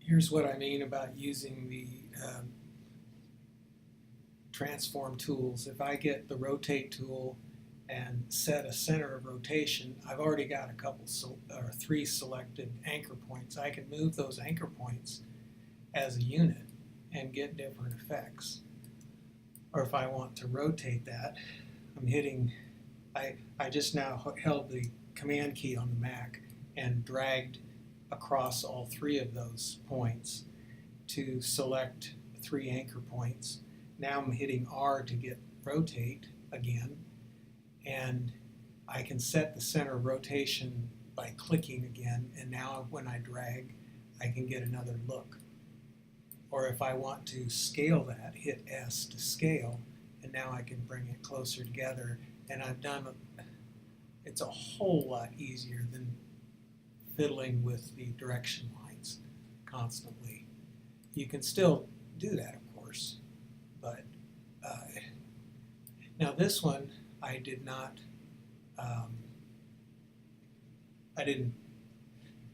Here's what I mean about using the transform tools. If I get the rotate tool and set a center of rotation, I've already got a couple or 3 selected anchor points. I can move those anchor points as a unit and get different effects. Or if I want to rotate that, I'm hitting, I just now held the command key on the Mac and dragged across all 3 of those points to select 3 anchor points. Now I'm hitting R to get rotate again, and I can set the center of rotation by clicking again, and now when I drag, I can get another look. Or if I want to scale that, hit S to scale, and now I can bring it closer together, and I've done, it's a whole lot easier than fiddling with the direction lines constantly. You can still do that, of course, but now this one I did not,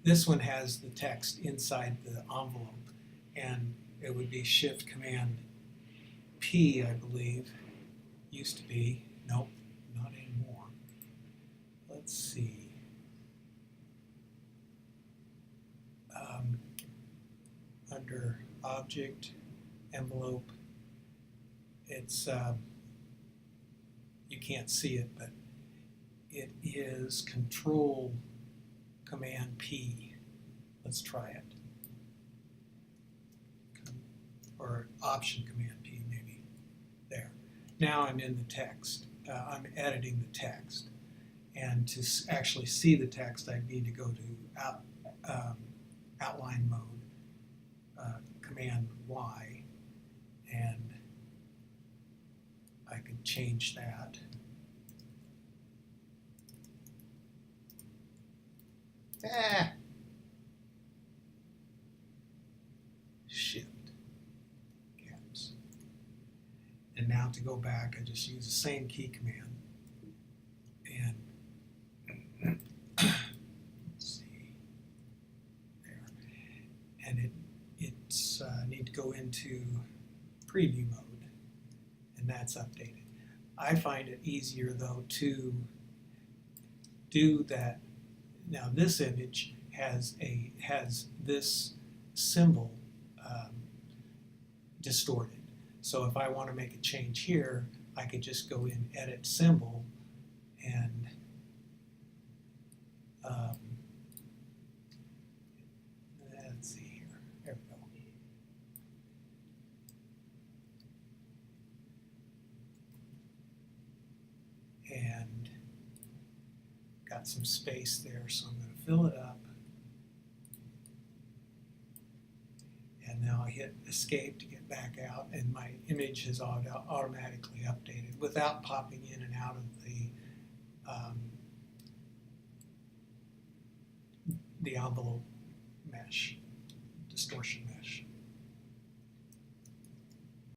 this one has the text inside the envelope, and it would be Shift Command P, I believe. Used to be. Nope, not anymore. Let's see. Under Object, Envelope, it's, you can't see it, but it is Control Command P. Let's try it. Or Option Command P, maybe. There. Now I'm in the text. I'm editing the text. And to actually see the text, I need to go to Outline Mode, Command Y, and I can change that. Shift caps. And now to go back, I just use the same key command. And let's see there. And it's need to go into preview mode, and that's updated. I find it easier though to do that. Now this image has this symbol distorted. So if I want to make a change here, I could just go in Edit Symbol and let's see here. There we go. And got some space there, so I'm going to fill it up. And now I hit Escape to get back out, and my image is automatically updated without popping in and out of the envelope mesh, distortion mesh.